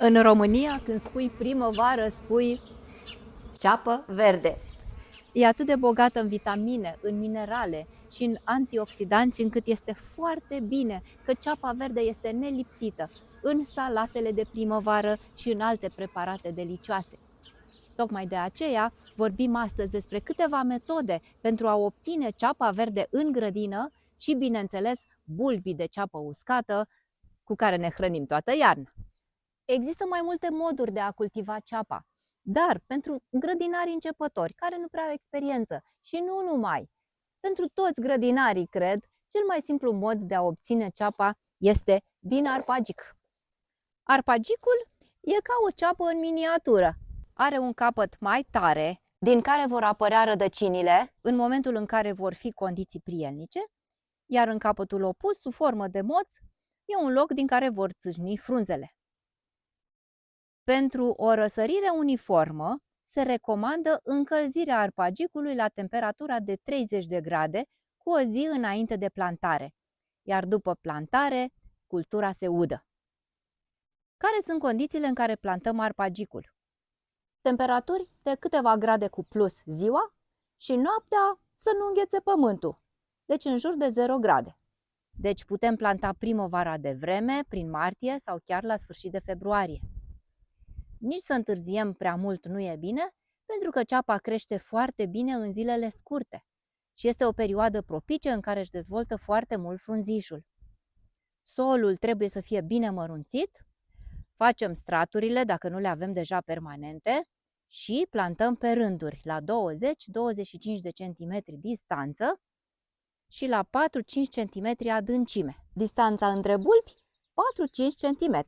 În România, când spui primăvară, spui ceapă verde. E atât de bogată în vitamine, în minerale și în antioxidanți, încât este foarte bine că ceapa verde este nelipsită în salatele de primăvară și în alte preparate delicioase. Tocmai de aceea vorbim astăzi despre câteva metode pentru a obține ceapa verde în grădină și, bineînțeles, bulbii de ceapă uscată cu care ne hrănim toată iarna. Există mai multe moduri de a cultiva ceapa, dar pentru grădinarii începători care nu prea au experiență și nu numai, pentru toți grădinarii, cred, cel mai simplu mod de a obține ceapa este din arpagic. Arpagicul e ca o ceapă în miniatură. Are un capăt mai tare, din care vor apărea rădăcinile în momentul în care vor fi condiții prielnice, iar în capătul opus, sub formă de moț, e un loc din care vor țâșni frunzele. Pentru o răsărire uniformă, se recomandă încălzirea arpagicului la temperatura de 30 de grade cu o zi înainte de plantare, iar după plantare, cultura se udă. Care sunt condițiile în care plantăm arpagicul? Temperaturi de câteva grade cu plus ziua și noaptea să nu înghețe pământul, deci în jur de 0 grade. Deci putem planta primăvara de vreme, prin martie sau chiar la sfârșit de februarie. Nici să întârziem prea mult nu e bine, pentru că ceapa crește foarte bine în zilele scurte și este o perioadă propice în care își dezvoltă foarte mult frunzișul. Solul trebuie să fie bine mărunțit, facem straturile dacă nu le avem deja permanente și plantăm pe rânduri la 20-25 de centimetri distanță și la 4-5 cm adâncime. Distanța între bulbi 4-5 cm.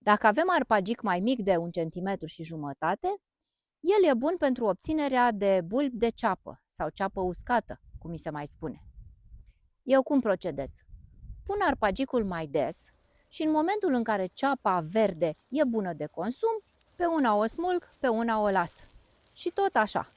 Dacă avem arpagic mai mic de 1,5 cm, el e bun pentru obținerea de bulbi de ceapă sau ceapă uscată, cum mi se mai spune. Eu cum procedez? Pun arpagicul mai des și în momentul în care ceapa verde e bună de consum, pe una o smulg, pe una o las. Și tot așa.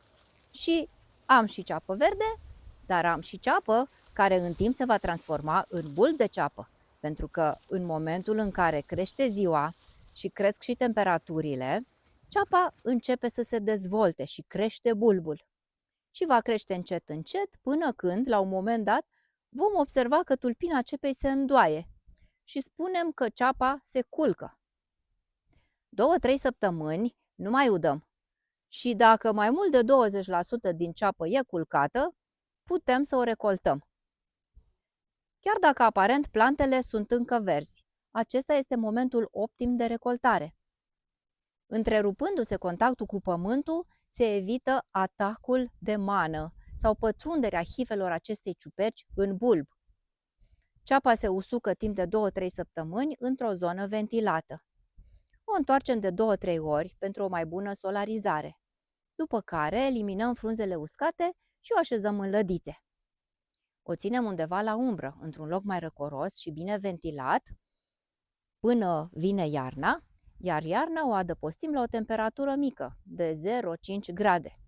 Și am și ceapă verde, dar am și ceapă care în timp se va transforma în bulbi de ceapă. Pentru că în momentul în care crește ziua și cresc și temperaturile, ceapa începe să se dezvolte și crește bulbul. Și va crește încet, încet, până când, la un moment dat, vom observa că tulpina cepei se îndoaie și spunem că ceapa se culcă. 2-3 săptămâni nu mai udăm. Și dacă mai mult de 20% din ceapă e culcată, putem să o recoltăm. Chiar dacă aparent plantele sunt încă verzi, acesta este momentul optim de recoltare. Întrerupându-se contactul cu pământul, se evită atacul de mană sau pătrunderea hifelor acestei ciuperci în bulb. Ceapa se usucă timp de 2-3 săptămâni într-o zonă ventilată. O întoarcem de 2-3 ori pentru o mai bună solarizare, după care eliminăm frunzele uscate și o așezăm în lădițe. O ținem undeva la umbră, într-un loc mai răcoros și bine ventilat, până vine iarna, iar iarna o adăpostim la o temperatură mică, de 0,5 grade.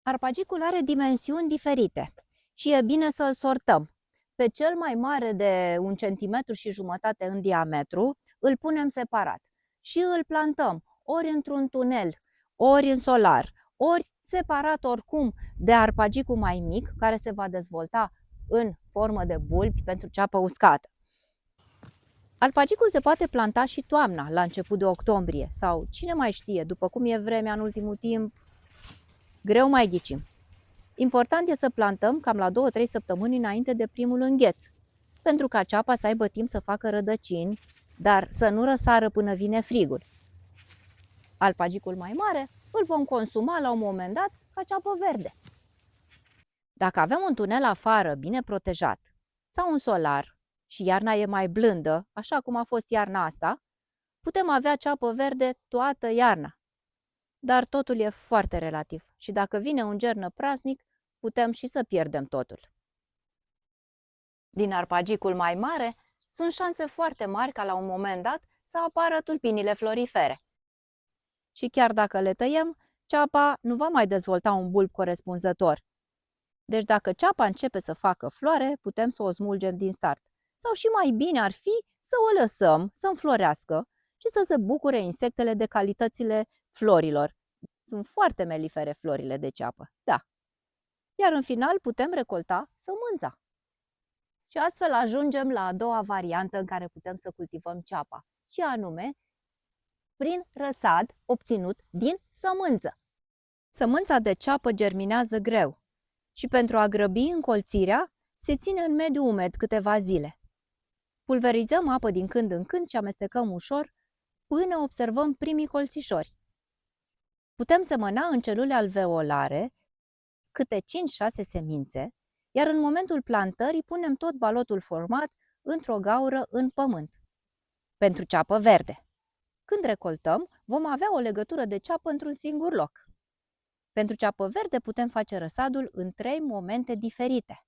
Arpagicul are dimensiuni diferite și e bine să-l sortăm. Pe cel mai mare de 1,5 cm în diametru îl punem separat și îl plantăm ori într-un tunel, ori în solar, ori separat oricum de arpagicul mai mic, care se va dezvolta în formă de bulbi pentru ceapă uscată. Arpagicul se poate planta și toamna, la început de octombrie, sau cine mai știe, după cum e vremea în ultimul timp, greu mai ghicim. Important e să plantăm cam la 2-3 săptămâni înainte de primul îngheț, pentru ca ceapa să aibă timp să facă rădăcini, dar să nu răsară până vine frigul. Arpagicul mai mare îl vom consuma la un moment dat ca ceapă verde. Dacă avem un tunel afară bine protejat sau un solar și iarna e mai blândă, așa cum a fost iarna asta, putem avea ceapă verde toată iarna. Dar totul e foarte relativ și dacă vine un ger năprasnic, putem și să pierdem totul. Din arpagicul mai mare, sunt șanse foarte mari ca la un moment dat să apară tulpinile florifere. Și chiar dacă le tăiem, ceapa nu va mai dezvolta un bulb corespunzător. Deci dacă ceapa începe să facă floare, putem să o smulgem din start. sau și mai bine ar fi să o lăsăm să înflorească și să se bucure insectele de calitățile florilor. Sunt foarte melifere florile de ceapă, da. Iar în final putem recolta sămânța. Și astfel ajungem la a doua variantă în care putem să cultivăm ceapa, și anume prin răsad obținut din sămânță. Sămânța de ceapă germinează greu și pentru a grăbi încolțirea se ține în mediu umed câteva zile. Pulverizăm apă din când în când și amestecăm ușor până observăm primii colțișori. Putem semăna în celule alveolare câte 5-6 semințe, iar în momentul plantării punem tot balotul format într-o gaură în pământ. Pentru ceapă verde. Când recoltăm, vom avea o legătură de ceapă într-un singur loc. Pentru ceapă verde putem face răsadul în 3 momente diferite.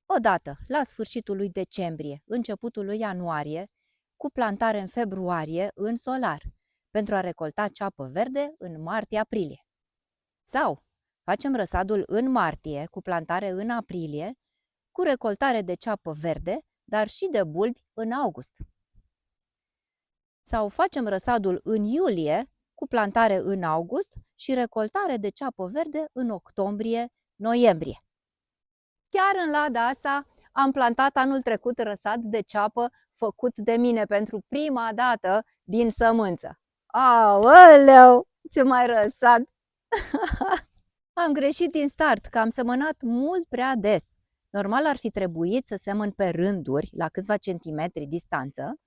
Odată, la sfârșitul lui decembrie, începutul lui ianuarie, cu plantare în februarie în solar, pentru a recolta ceapă verde în martie-aprilie. Sau facem răsadul în martie, cu plantare în aprilie, cu recoltare de ceapă verde, dar și de bulbi în august. Sau facem răsadul în iulie, cu plantare în august și recoltare de ceapă verde în octombrie-noiembrie. Chiar în lada asta am plantat anul trecut răsad de ceapă făcut de mine pentru prima dată din sămânță. Aoleu, ce mai răsad! Am greșit din start, că am semănat mult prea des. Normal ar fi trebuit să semăn pe rânduri, la câțiva centimetri distanță,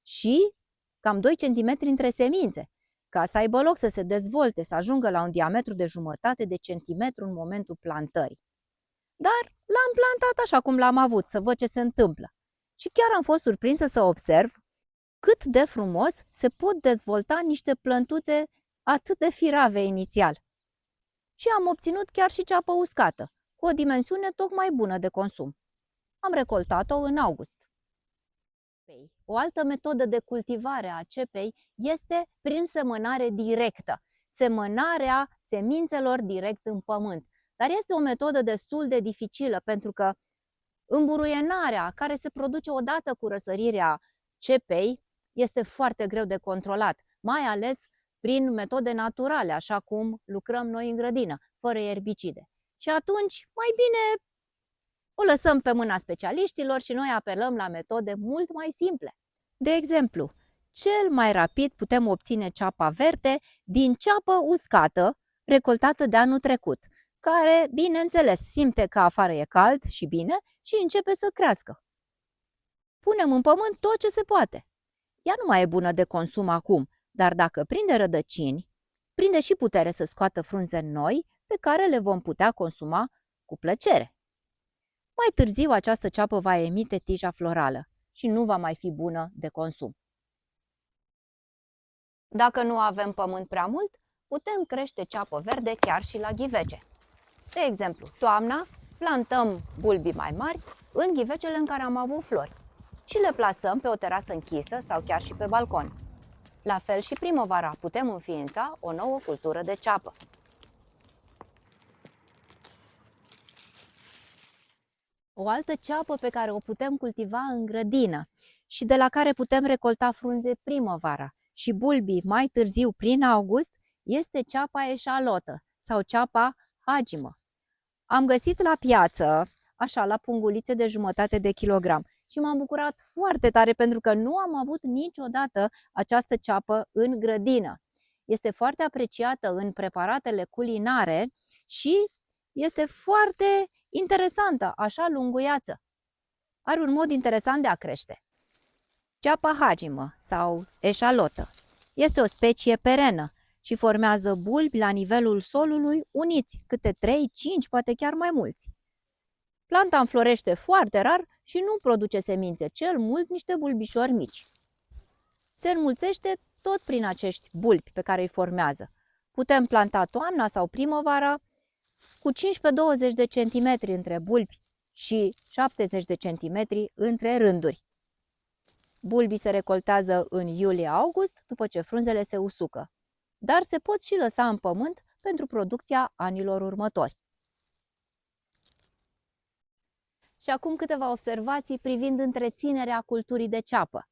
și cam 2 centimetri între semințe, ca să aibă loc să se dezvolte, să ajungă la un diametru de 1/2 de centimetru în momentul plantării. Dar l-am plantat așa cum l-am avut, să văd ce se întâmplă. Și chiar am fost surprinsă să observ cât de frumos se pot dezvolta niște plântuțe atât de firave inițial. Și am obținut chiar și ceapă uscată, cu o dimensiune tocmai bună de consum. Am recoltat-o în august. O altă metodă de cultivare a cepei este prin semănare directă, semănarea semințelor direct în pământ. Dar este o metodă destul de dificilă, pentru că îmburuienarea care se produce odată cu răsărirea cepei este foarte greu de controlat, mai ales prin metode naturale, așa cum lucrăm noi în grădină, fără erbicide. Și atunci, mai bine o lăsăm pe mâna specialiștilor și noi apelăm la metode mult mai simple. De exemplu, cel mai rapid putem obține ceapa verde din ceapă uscată, recoltată de anul trecut, care, bineînțeles, simte că afară e cald și bine și începe să crească. Punem în pământ tot ce se poate. Ea nu mai e bună de consum acum, dar dacă prinde rădăcini, prinde și putere să scoată frunze noi pe care le vom putea consuma cu plăcere. Mai târziu această ceapă va emite tija florală și nu va mai fi bună de consum. Dacă nu avem pământ prea mult, putem crește ceapă verde chiar și la ghivece. De exemplu, toamna plantăm bulbii mai mari în ghivecele în care am avut flori și le plasăm pe o terasă închisă sau chiar și pe balcon. La fel și primăvara putem înființa o nouă cultură de ceapă. O altă ceapă pe care o putem cultiva în grădină și de la care putem recolta frunze primăvara și bulbii mai târziu prin august este ceapa eșalotă sau ceapa hagimă. Am găsit la piață, așa, la pungulițe de 1/2 de kilogram și m-am bucurat foarte tare pentru că nu am avut niciodată această ceapă în grădină. Este foarte apreciată în preparatele culinare și este foarte interesantă, așa lunguiață. Are un mod interesant de a crește. Ceapa hagimă sau eșalotă este o specie perenă și formează bulbi la nivelul solului uniți, câte 3, 5, poate chiar mai mulți. Planta înflorește foarte rar și nu produce semințe, cel mult niște bulbișori mici. Se înmulțește tot prin acești bulbi pe care îi formează. Putem planta toamna sau primăvara cu 15-20 de centimetri între bulbi și 70 de centimetri între rânduri. Bulbii se recoltează în iulie-august după ce frunzele se usucă, dar se pot și lăsa în pământ pentru producția anilor următori. Și acum câteva observații privind întreținerea culturii de ceapă.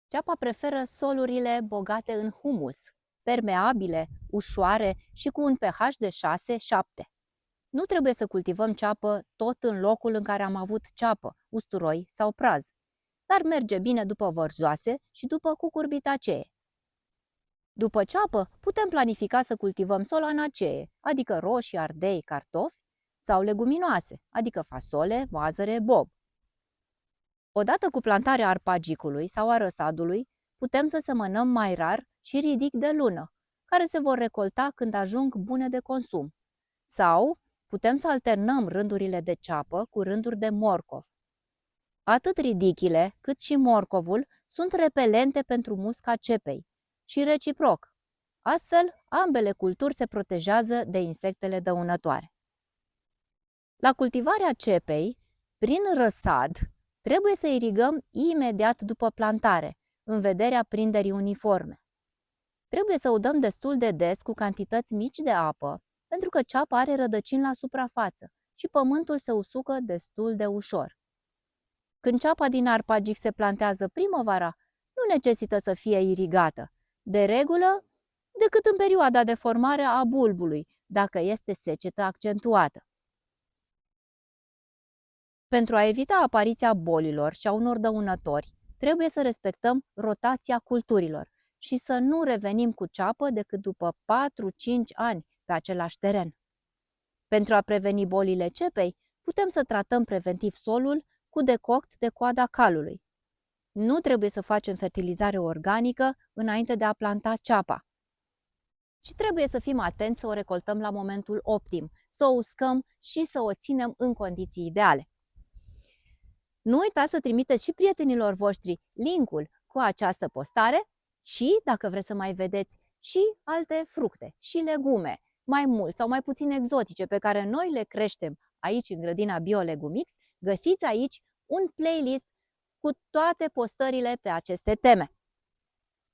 Ceapa preferă solurile bogate în humus, permeabile, ușoare și cu un pH de 6-7. Nu trebuie să cultivăm ceapă tot în locul în care am avut ceapă, usturoi sau praz, dar merge bine după vărzoase și după cucurbitacee. După ceapă, putem planifica să cultivăm solanacee, adică roșii, ardei, cartofi, sau leguminoase, adică fasole, mazăre, bob. Odată cu plantarea arpagicului sau a răsadului, putem să semănăm mai rar și ridic de lună, care se vor recolta când ajung bune de consum. Sau putem să alternăm rândurile de ceapă cu rânduri de morcov. Atât ridichile cât și morcovul sunt repelente pentru musca cepei și reciproc. Astfel, ambele culturi se protejează de insectele dăunătoare. La cultivarea cepei, prin răsad, trebuie să irigăm imediat după plantare, în vederea prinderii uniforme. Trebuie să udăm destul de des cu cantități mici de apă, pentru că ceapa are rădăcini la suprafață și pământul se usucă destul de ușor. Când ceapa din arpagic se plantează primăvara, nu necesită să fie irigată, de regulă, decât în perioada de formare a bulbului, dacă este secetă accentuată. Pentru a evita apariția bolilor și a unor dăunători, trebuie să respectăm rotația culturilor și să nu revenim cu ceapă decât după 4-5 ani pe același teren. Pentru a preveni bolile cepei, putem să tratăm preventiv solul cu decoct de coada calului. Nu trebuie să facem fertilizare organică înainte de a planta ceapa. Și trebuie să fim atenți să o recoltăm la momentul optim, să o uscăm și să o ținem în condiții ideale. Nu uitați să trimiteți și prietenilor voștri link-ul cu această postare și, dacă vreți să mai vedeți și alte fructe și legume, mai mult sau mai puțin exotice, pe care noi le creștem aici în grădina BioLegumix, găsiți aici un playlist cu toate postările pe aceste teme.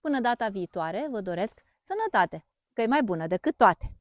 Până data viitoare, vă doresc sănătate, că e mai bună decât toate!